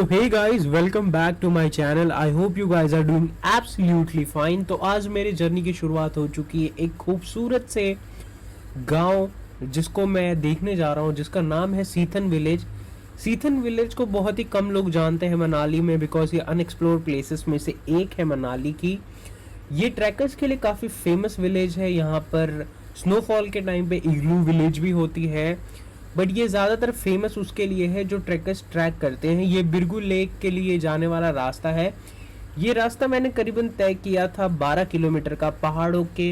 So hey guys, welcome back to my channel. I hope you guys are doing absolutely fine. तो आज मेरे journey की शुरुआत हो चुकी है एक खूबसूरत से गांव जिसको मैं देखने जा रहा हूँ, जिसका नाम है सीथन विलेज। सीथन विलेज को बहुत ही कम लोग जानते हैं मनाली में, बिकॉज ये अनएक्सप्लोर्ड प्लेसेस में से एक है मनाली की। ये ट्रैकर्स के लिए काफ़ी फेमस विलेज है। यहाँ पर स्नोफॉल के टाइम पे इग्लू विलेज भी होती है, बट ये ज़्यादातर फेमस उसके लिए है जो ट्रैकर्स ट्रैक करते हैं। ये बिरगू लेक के लिए जाने वाला रास्ता है। ये रास्ता मैंने करीबन तय किया था 12 किलोमीटर का, पहाड़ों के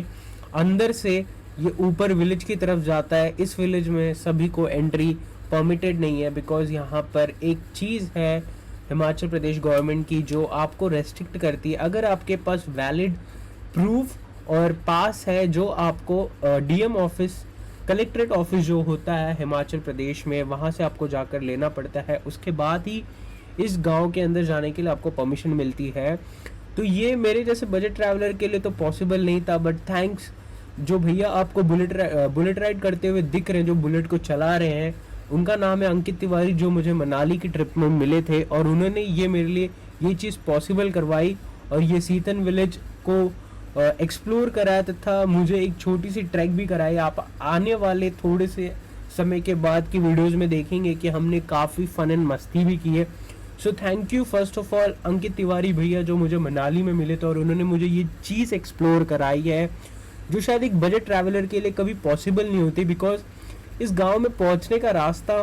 अंदर से ये ऊपर विलेज की तरफ जाता है। इस विलेज में सभी को एंट्री परमिटेड नहीं है, बिकॉज यहाँ पर एक चीज़ है हिमाचल प्रदेश गवर्नमेंट की जो आपको रेस्ट्रिक्ट करती है। अगर आपके पास वैलिड प्रूफ और पास है जो आपको डीएम ऑफिस, कलेक्ट्रेट ऑफिस जो होता है हिमाचल प्रदेश में, वहाँ से आपको जाकर लेना पड़ता है। उसके बाद ही इस गांव के अंदर जाने के लिए आपको परमिशन मिलती है। तो ये मेरे जैसे बजट ट्रैवलर के लिए तो पॉसिबल नहीं था, बट थैंक्स जो भैया आपको बुलेट राइड करते हुए दिख रहे हैं, जो बुलेट को चला रहे हैं, उनका नाम है अंकित तिवारी, जो मुझे मनाली की ट्रिप में मिले थे और उन्होंने ये मेरे लिए ये चीज़ पॉसिबल करवाई और ये सीथन विलेज को एक्सप्लोर कराया तथा मुझे एक छोटी सी ट्रैक भी कराई। आप आने वाले थोड़े से समय के बाद की वीडियोस में देखेंगे कि हमने काफ़ी फन एंड मस्ती भी की है। So thank you first of all Ankit Tiwari भैया, जो मुझे मनाली में मिले थे और उन्होंने मुझे ये चीज़ एक्सप्लोर कराई है जो शायद एक बजट ट्रैवलर के लिए कभी पॉसिबल नहीं होती। बिकॉज इस गाँव में पहुँचने का रास्ता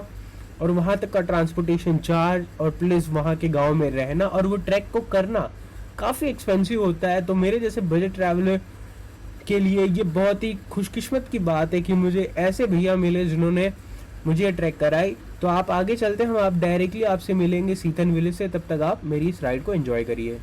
और वहाँ तक का ट्रांसपोर्टेशन चार्ज और प्लस वहाँ के गाँव में रहना और वो ट्रैक को करना काफ़ी एक्सपेंसिव होता है। तो मेरे जैसे बजट ट्रैवलर के लिए ये बहुत ही खुशकिस्मत की बात है कि मुझे ऐसे भैया मिले जिन्होंने मुझे ये ट्रैक कराई। तो आप आगे चलते हैं, हम आप डायरेक्टली आपसे मिलेंगे सीथन विलेज से। तब तक आप मेरी इस राइड को एंजॉय करिए।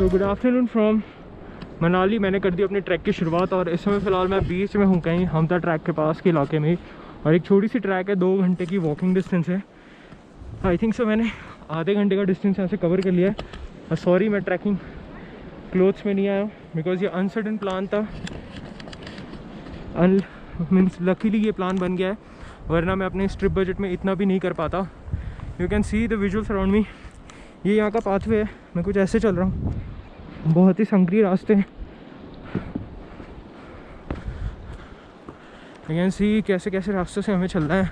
Good afternoon from Manali. मैंने कर दी अपनी ट्रैक की शुरुआत और इस समय फ़िलहाल मैं बीच में हूँ, कहीं हमता ट्रैक के पास के इलाके में। और एक छोटी सी ट्रैक है, 2 घंटे की वॉकिंग डिस्टेंस है। आई थिंक सो मैंने आधे घंटे का डिस्टेंस यहाँ से कवर कर लिया है। और सॉरी मैं ट्रैकिंग क्लोथ्स में नहीं आया हूँ, बिकॉज ये अनसर्टन प्लान था। मीन्स लकीली ये प्लान बन गया है, वरना मैं अपने इस ट्रिप बजट में इतना भी नहीं कर पाता। You can see the visuals around me. ये यहाँ का पाथवे है, मैं कुछ ऐसे चल रहा हूँ, बहुत ही संकरी रास्ते हैं। यू कैन सी कैसे कैसे रास्तों से हमें चलना है।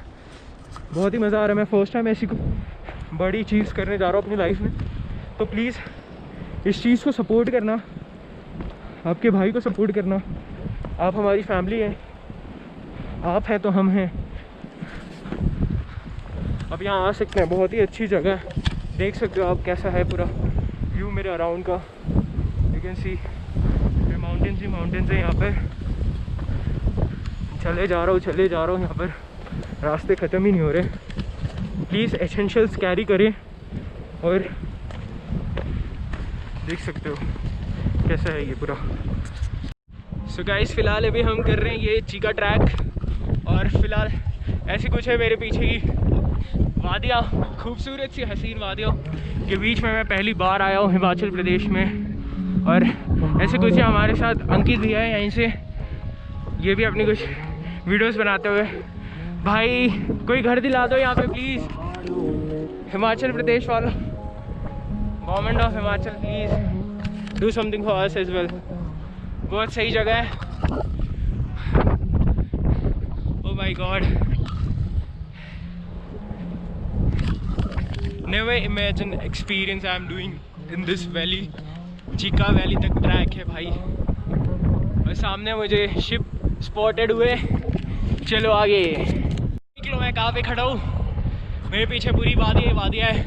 बहुत ही मज़ा आ रहा है। मैं फर्स्ट टाइम ऐसी कोई बड़ी चीज़ करने जा रहा हूँ अपनी लाइफ में, तो प्लीज़ इस चीज़ को सपोर्ट करना, आपके भाई को सपोर्ट करना। आप हमारी फैमिली हैं, आप हैं तो हम हैं। अब यहाँ आ सकते हैं, बहुत ही अच्छी जगह है। देख सकते हो आप कैसा है पूरा व्यू मेरे अराउंड का। You can C mountains he mountains है यहाँ पर। चले जा रहा हूँ, यहाँ पर रास्ते ख़त्म ही नहीं हो रहे। प्लीज़ एसेंशियल्स कैरी करें। और देख सकते हो कैसा है ये पूरा। सो गाइस, फ़िलहाल अभी हम कर रहे हैं ये चीका ट्रैक और फ़िलहाल ऐसी कुछ है मेरे पीछे की वादियाँ, खूबसूरत सी हसीन वादियों के बीच में मैं पहली बार आया हूँ हिमाचल प्रदेश में। और ऐसे कुछ हमारे साथ अंकित भी है यहीं से, ये भी अपनी कुछ वीडियोस बनाते हुए। भाई कोई घर दिला दो यहाँ पे प्लीज़। हिमाचल प्रदेश वालों, government of Himachal, please do something for us as well. बहुत सही जगह है। Oh my god, never imagine experience I am doing in this valley. Chika valley तक ट्रैक है भाई, और सामने मुझे शिप स्पॉटेड हुए। चलो आगे निकलो। मैं कहाँ पे खड़ा हूँ? मेरे पीछे पूरी वादियाँ है।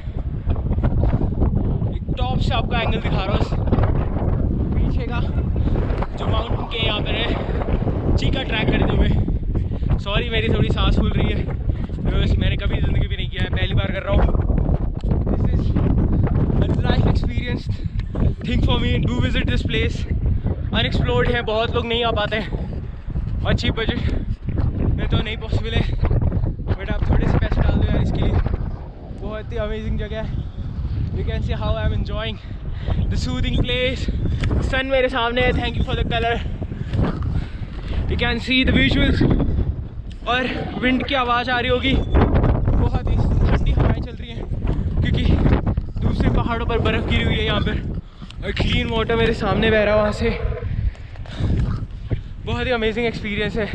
एक टॉप से आपका एंगल दिखा रहा हूँ पीछे का, जो माउंटेन के यहाँ पर है चीका ट्रैक करते हुए। सॉरी मेरी थोड़ी सांस फूल रही है, बिकॉज मैंने कभी ज़िंदगी में नहीं किया है, पहली बार कर रहा हूँ। This is a life experience thing for me. Do visit this place, unexplored है, बहुत लोग नहीं आ पाते हैं, और चीप बजट में तो नहीं पॉसिबल है, बट आप थोड़े से पैसे डाल दो यार इसके लिए। बहुत ही अमेजिंग जगह है। You can see how I am enjoying the soothing place. Sun मेरे सामने है, thank you for the colour. You can see the visuals, और विंड की आवाज़ आ रही होगी। बहुत ही ठंडी हवाएं चल रही हैं, क्योंकि दूसरे पहाड़ों पर बर्फ़ गिरी हुई है यहाँ पर, और क्लीन वाटर मेरे सामने बह रहा है वहाँ से। बहुत ही अमेजिंग एक्सपीरियंस है।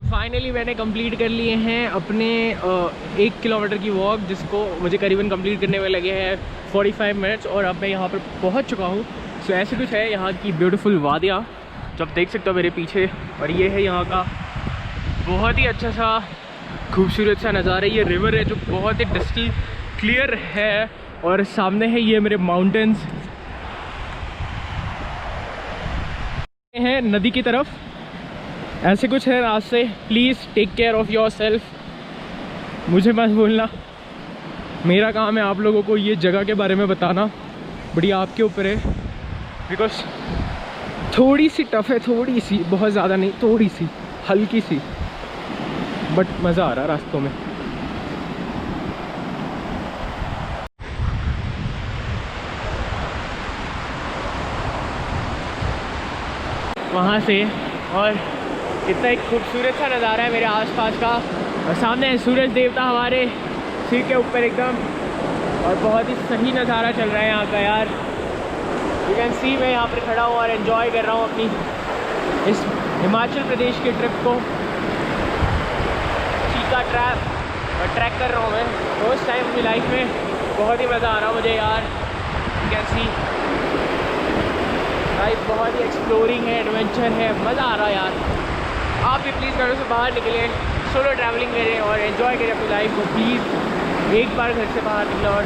फाइनली मैंने कंप्लीट कर लिए हैं अपने 1 किलोमीटर की वॉक, जिसको मुझे करीबन कंप्लीट करने में लगे हैं 45 मिनट्स, और अब मैं यहाँ पर पहुँच चुका हूँ। सो ऐसे कुछ है यहाँ की ब्यूटीफुल वादियाँ, जो आप देख सकते हो मेरे पीछे, और ये है यहाँ का बहुत ही अच्छा सा खूबसूरत सा नज़ारा। ये रिवर है जो बहुत ही डिस्टिल क्लियर है, और सामने है ये मेरे माउंटेन्स हैं नदी की तरफ। ऐसे कुछ है रास्ते। Please take care of yourself. मुझे मत बोलना, मेरा काम है आप लोगों को ये जगह के बारे में बताना, बट ये आपके ऊपर है, बिकॉज थोड़ी सी टफ है, थोड़ी सी, बहुत ज़्यादा नहीं, थोड़ी सी हल्की सी, बट मज़ा आ रहा है रास्तों में। वहाँ से, और इतना एक खूबसूरत सा नज़ारा है मेरे आसपास का, और सामने है सूरज देवता हमारे सिर के ऊपर एकदम, और बहुत ही सही नज़ारा चल रहा है यहाँ का यार। यू कैन सी मैं यहाँ पर खड़ा हूँ और एंजॉय कर रहा हूँ अपनी इस हिमाचल प्रदेश के ट्रिप को। चीका ट्रैक कर रहा हूँ मैं फर्स्ट टाइम अपनी लाइफ में। बहुत ही मज़ा आ रहा है मुझे यार। यू कैन सी लाइफ बहुत ही एक्सप्लोरिंग है, एडवेंचर है, मज़ा आ रहा है यार। आप भी प्लीज़ घरों से बाहर निकलें, सोलो ट्रैवलिंग करें और एंजॉय करें अपनी लाइफ को। प्लीज़ एक बार घर से बाहर निकलें, और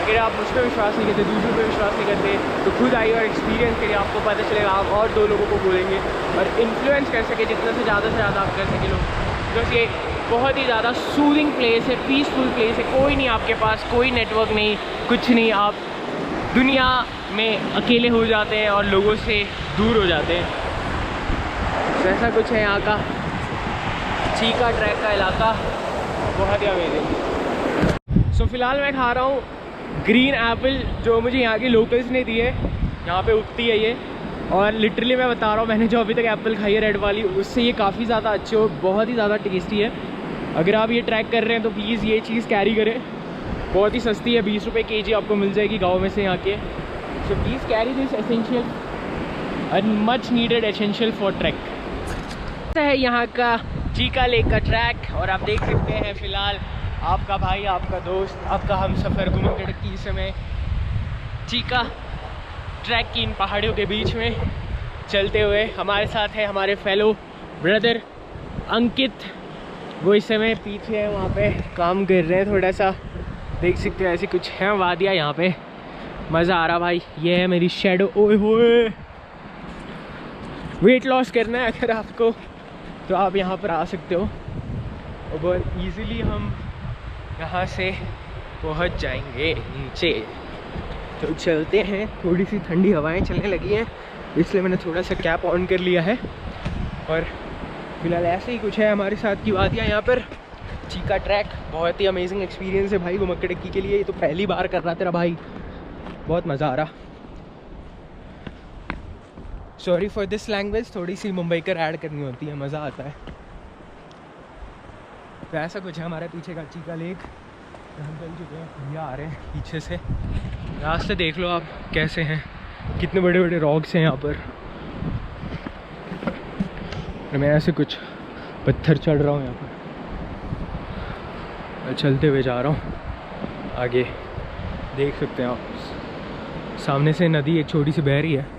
अगर आप मुझ पर विश्वास नहीं करते, दूसरों पर विश्वास नहीं करते, तो खुद आइए और एक्सपीरियंस करिए। आपको पता चलेगा, आप और 2 लोगों को बोलेंगे और इन्फ्लुएंस कर सके जितना से ज़्यादा आप कर सके लोग। बिकॉज ये बहुत ही ज़्यादा सूदिंग प्लेस है, पीसफुल प्लेस है। कोई नहीं आपके पास, कोई नेटवर्क नहीं, कुछ नहीं। आप दुनिया में अकेले हो जाते हैं और लोगों से दूर हो जाते हैं। तो ऐसा कुछ है यहाँ का चीका ट्रैक का इलाका, बहुत ही अमेजिंग। सो फिलहाल मैं खा रहा हूँ ग्रीन एप्पल, जो मुझे यहाँ के लोकल्स ने दी है। यहाँ पे उगती है ये, और लिटरली मैं बता रहा हूँ, मैंने जो अभी तक एप्पल खाई है रेड वाली, उससे ये काफ़ी ज़्यादा अच्छी और बहुत ही ज़्यादा टेस्टी है। अगर आप ये ट्रैक कर रहे हैं तो प्लीज़ ये चीज़ कैरी करें। बहुत ही सस्ती है, 20 रुपये kg आपको मिल जाएगी गाँव में से यहाँ के। So please carry this essential and much needed essential for track. है यहाँ का चीका लेक का ट्रैक, और आप देख सकते हैं फिलहाल आपका भाई, आपका दोस्त, आपका हमसफ़र घुमन गड़की इस समय चीका ट्रैक की इन पहाड़ियों के बीच में चलते हुए। हमारे साथ है हमारे फेलो ब्रदर अंकित, वो इस समय पीछे है, वहाँ पे काम कर रहे हैं थोड़ा सा। देख सकते हो ऐसी कुछ है वादियाँ यहाँ पे, मज़ा आ रहा भाई। ये है मेरी शेडो। ओए होए, वेट लॉस करना है अगर आपको तो आप यहाँ पर आ सकते हो, और बहुत ईज़िली हम यहाँ से पहुँच जाएंगे नीचे। तो चलते हैं, थोड़ी सी ठंडी हवाएं चलने लगी हैं, इसलिए मैंने थोड़ा सा कैप ऑन कर लिया है। और फिलहाल ऐसे ही कुछ है हमारे साथ की वादियाँ यहाँ पर। चीका ट्रैक बहुत ही अमेजिंग एक्सपीरियंस है भाई घुमक्कड़ की के लिए। ये तो पहली बार कर रहा तेरा भाई, बहुत मज़ा आ रहा। सॉरी फॉर दिस लैंग्वेज, थोड़ी सी मुंबई कर ऐड करनी होती है, मज़ा आता है। तो ऐसा कुछ है हमारे पीछे का चीका लेक। हम चल चुके हैं, भैया आ रहे हैं पीछे से। रास्ते देख लो आप कैसे हैं, कितने बड़े बड़े रॉक्स हैं यहाँ पर। और मैं ऐसे कुछ पत्थर चढ़ रहा हूँ यहाँ पर, मैं चलते हुए जा रहा हूँ आगे। देख सकते हैं आप सामने से नदी एक छोटी सी बह रही है।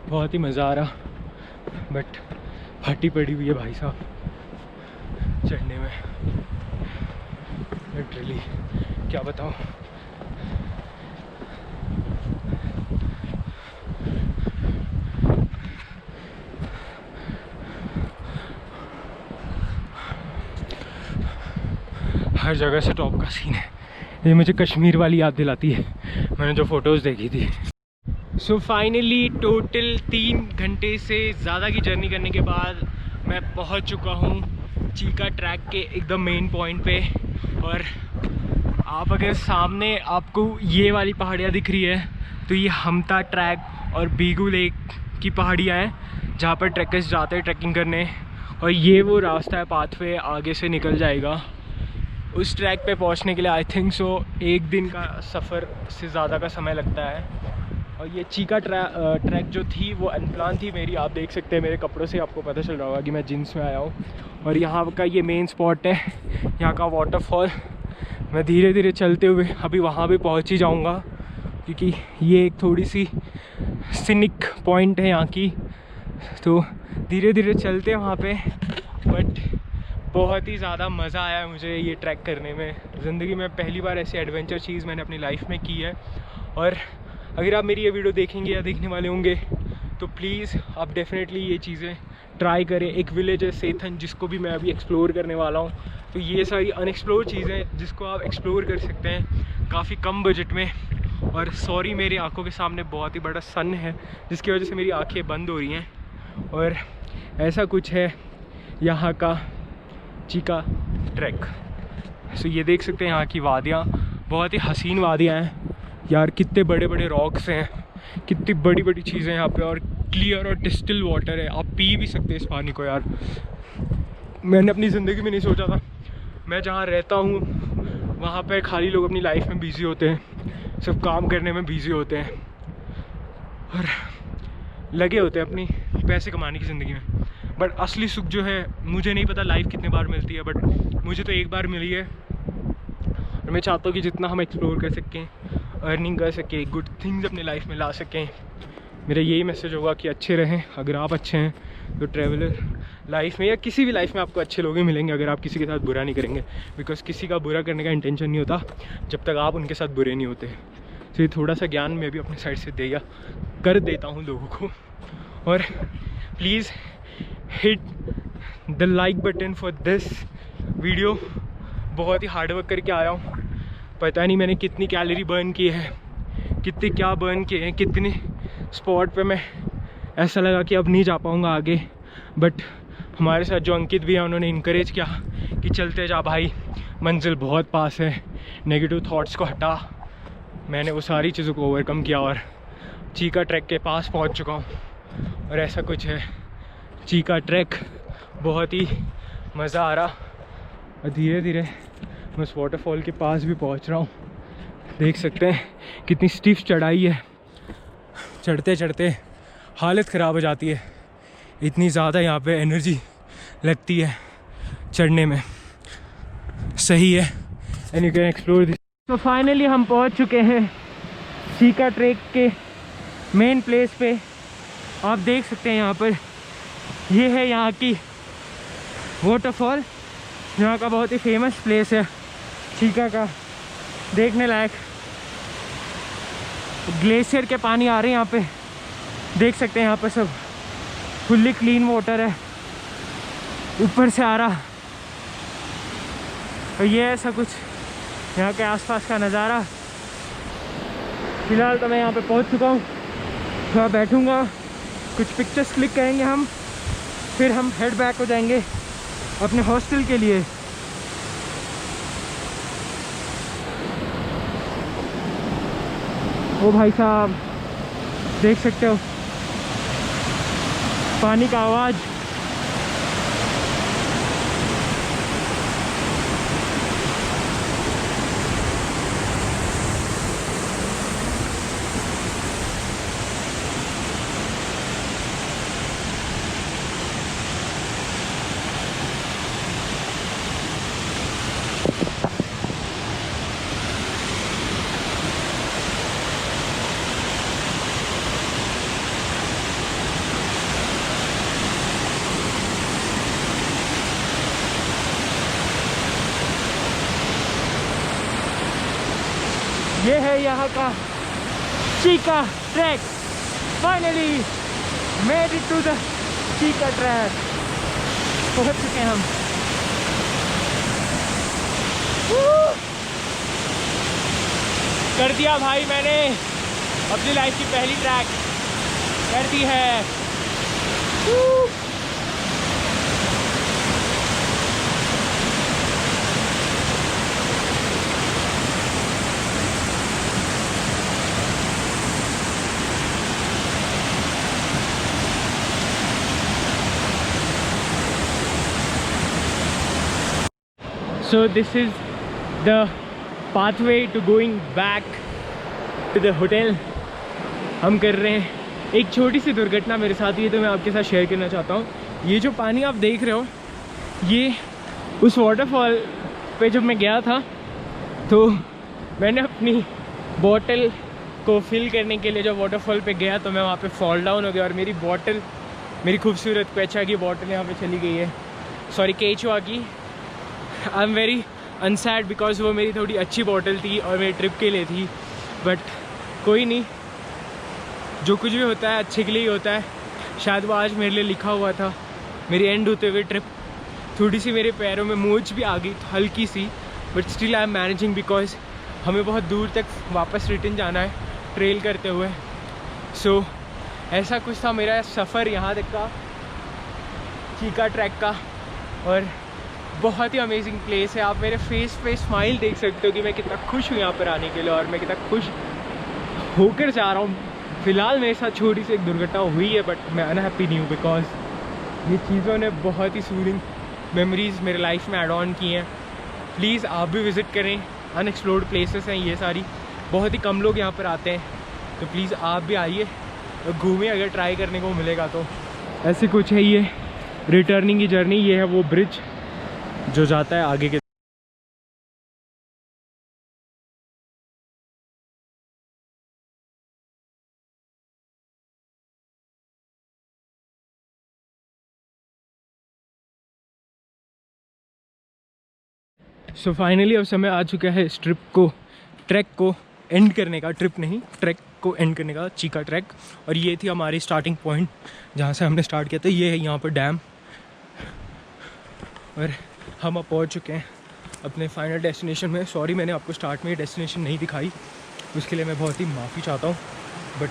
बहुत ही मज़ा आ रहा, बट फटी पड़ी हुई है भाई साहब चढ़ने में, लिटरली क्या बताऊँ। हर जगह से टॉप का सीन है, ये मुझे कश्मीर वाली याद दिलाती है, मैंने जो फ़ोटोज़ देखी थी। सो फाइनली टोटल 3 घंटे से ज़्यादा की जर्नी करने के बाद मैं पहुंच चुका हूं चीका ट्रैक के एकदम मेन पॉइंट पे। और आप अगर सामने आपको ये वाली पहाड़ियाँ दिख रही है तो ये हमता ट्रैक और बीगू लेक की पहाड़ियाँ हैं जहाँ पर ट्रैकर्स जाते हैं ट्रैकिंग करने। और ये वो रास्ता है, पाथवे आगे से निकल जाएगा। उस ट्रैक पे पहुंचने के लिए आई थिंक सो 1 दिन का सफ़र से ज़्यादा का समय लगता है। और ये चीका ट्रैक जो थी वो अनप्लान थी मेरी, आप देख सकते हैं मेरे कपड़ों से आपको पता चल रहा होगा कि मैं जीन्स में आया हूँ। और यहाँ का ये मेन स्पॉट है, यहाँ का वाटरफॉल। मैं धीरे धीरे चलते हुए अभी वहाँ भी पहुँच ही जाऊँगा, क्योंकि ये एक थोड़ी सी सिनिक पॉइंट है यहाँ की। तो धीरे धीरे चलते हैं वहाँ पे। बट बहुत ही ज़्यादा मज़ा आया मुझे ये ट्रैक करने में। ज़िंदगी में पहली बार ऐसी एडवेंचर चीज़ मैंने अपनी लाइफ में की है। और अगर आप मेरी ये वीडियो देखेंगे या देखने वाले होंगे तो प्लीज़ आप डेफिनेटली ये चीज़ें ट्राई करें। एक विलेज है सेथन जिसको भी मैं अभी एक्सप्लोर करने वाला हूँ। तो ये सारी अनएक्सप्लोर चीज़ें जिसको आप एक्सप्लोर कर सकते हैं काफ़ी कम बजट में। और सॉरी मेरी आंखों के सामने बहुत ही बड़ा सन है जिसकी वजह से मेरी आंखें बंद हो रही हैं। और ऐसा कुछ है यहाँ का चीका ट्रैक। सो ये देख सकते हैं यहाँ की वादियाँ, बहुत ही हसीन वादियाँ हैं यार। कितने बड़े बड़े रॉक्स हैं, कितनी बड़ी बड़ी चीज़ें यहाँ पे, और क्लियर और डिस्टिल वाटर है, आप पी भी सकते हैं इस पानी को यार। मैंने अपनी ज़िंदगी में नहीं सोचा था। मैं जहाँ रहता हूँ वहाँ पे खाली लोग अपनी लाइफ में बिज़ी होते हैं, सब काम करने में बिज़ी होते हैं और लगे होते हैं अपनी पैसे कमाने की ज़िंदगी में। बट असली सुख जो है, मुझे नहीं पता लाइफ कितने बार मिलती है, बट मुझे तो एक बार मिली है। और मैं चाहता हूँ कि जितना हम एक्सप्लोर कर सकें, अर्निंग कर सकें, गुड थिंग्स अपने लाइफ में ला सकें। मेरा यही मैसेज होगा कि अच्छे रहें। अगर आप अच्छे हैं तो ट्रैवलर लाइफ में या किसी भी लाइफ में आपको अच्छे लोग ही मिलेंगे अगर आप किसी के साथ बुरा नहीं करेंगे। बिकॉज किसी का बुरा करने का इंटेंशन नहीं होता जब तक आप उनके साथ बुरे नहीं होते। तो ये थोड़ा सा ज्ञान मैं भी अपनी साइड से कर देता हूँ लोगों को। और please hit the like button for this video. बहुत ही हार्डवर्क करके आया हूँ, पता नहीं मैंने कितनी कैलोरी बर्न की है, कितने क्या बर्न किए हैं, कितने स्पॉट पे मैं ऐसा लगा कि अब नहीं जा पाऊँगा आगे। बट हमारे साथ जो अंकित भी है उन्होंने इनकरेज किया कि चलते जा भाई, मंजिल बहुत पास है, नेगेटिव थॉट्स को हटा। मैंने वो सारी चीज़ों को ओवरकम किया और चीका ट्रैक के पास पहुंच चुका हूं। और ऐसा कुछ है चीका ट्रैक, बहुत ही मज़ा आ रहा। और धीरे धीरे मैं उस वाटरफॉल के पास भी पहुंच रहा हूं। देख सकते हैं कितनी स्टीफ चढ़ाई है, चढ़ते चढ़ते हालत ख़राब हो जाती है, इतनी ज़्यादा यहाँ पे एनर्जी लगती है चढ़ने में। सही है, and you can explore this. तो फाइनली हम पहुँच चुके हैं चीका ट्रैक के मेन प्लेस पे। आप देख सकते हैं यहाँ पर, ये है यहाँ की वाटरफॉल, यहाँ का बहुत ही फेमस प्लेस है चीका का, देखने लायक। ग्लेशियर के पानी आ रहे हैं यहाँ पे, देख सकते हैं यहाँ पर सब फुल्ली क्लीन वाटर है ऊपर से आ रहा। और ये ऐसा कुछ यहाँ के आसपास का नज़ारा। फ़िलहाल तो मैं यहाँ पे पहुँच चुका हूँ, थोड़ा बैठूँगा, कुछ पिक्चर्स क्लिक करेंगे हम, फिर हम हेड बैक हो जाएंगे अपने हॉस्टल के लिए। ओ भाई साहब देख सकते हो पानी का आवाज़। ये है यहाँ का Chika track. Finally made it to the Chika track. पहुँच चुके हैं हम। कर दिया भाई मैंने अपनी लाइफ की पहली ट्रैक कर दी है। So this is the pathway to going back to the hotel। हम कर रहे हैं। एक छोटी सी दुर्घटना मेरे साथ हुई है तो मैं आपके साथ शेयर करना चाहता हूँ। ये जो पानी आप देख रहे हो ये उस वाटरफॉल पे जब मैं गया था तो मैंने अपनी बॉटल को फिल करने के लिए जब वाटरफॉल पे गया तो मैं वहाँ पे फॉल डाउन हो गया और मेरी बॉटल, मेरी खूबसूरत क्वेचा की बॉटल यहाँ पे चली गई है। सॉरी केचुआ की। आई एम वेरी अनसैड बिकॉज वो मेरी थोड़ी अच्छी बॉटल थी और मेरी ट्रिप के लिए थी। बट कोई नहीं, जो कुछ भी होता है अच्छे के लिए ही होता है। शायद वो आज मेरे लिए लिखा हुआ था। मेरी एंड होते हुए ट्रिप थोड़ी सी मेरे पैरों में मोच भी आ गई हल्की सी, but still I am managing because हमें बहुत दूर तक वापस रिटर्न जाना है ट्रेल करते हुए। सो ऐसा कुछ था मेरा सफ़र यहाँ तक का चीका ट्रैक का। और बहुत ही अमेजिंग प्लेस है। आप मेरे फेस पे स्माइल देख सकते हो कि मैं कितना खुश हूँ यहाँ पर आने के लिए और मैं कितना खुश होकर जा रहा हूँ। फ़िलहाल मेरे साथ छोटी सी एक दुर्घटना हुई है बट मैं अनहैप्पी नहीं हूँ बिकॉज ये चीज़ों ने बहुत ही सूदिंग मेमोरीज़ मेरे लाइफ में ऐड ऑन की हैं। प्लीज़ आप भी विज़िट करें। अनएक्सप्लोर्ड प्लेसेस हैं ये सारी, बहुत ही कम लोग यहाँ पर आते हैं, तो प्लीज़ आप भी आइए और घूमिए अगर ट्राई करने को मिलेगा तो। ऐसे कुछ है ये रिटर्निंग की जर्नी। ये है वो ब्रिज जो जाता है आगे के। सो फाइनली अब समय आ चुका है इस ट्रिप को, ट्रैक को एंड करने का। ट्रिप नहीं, ट्रैक को एंड करने का, चीका ट्रैक। और ये थी हमारी स्टार्टिंग पॉइंट जहाँ से हमने स्टार्ट किया था। ये है यहाँ पर डैम और हम अब पहुँच चुके हैं अपने फाइनल डेस्टिनेशन में। सॉरी मैंने आपको स्टार्ट में ही डेस्टिनेशन नहीं दिखाई, उसके लिए मैं बहुत ही माफ़ी चाहता हूँ। बट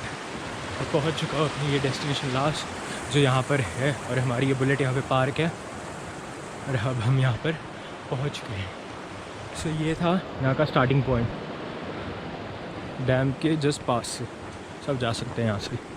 अब पहुँच चुका हूँ अपनी ये डेस्टिनेशन लास्ट जो यहाँ पर है। और हमारी ये बुलेट यहाँ पे पार्क है और अब हम यहाँ पर पहुँच चुके हैं। सो ये था यहाँ का स्टार्टिंग पॉइंट, डैम के जस्ट पास से सब जा सकते हैं यहाँ से।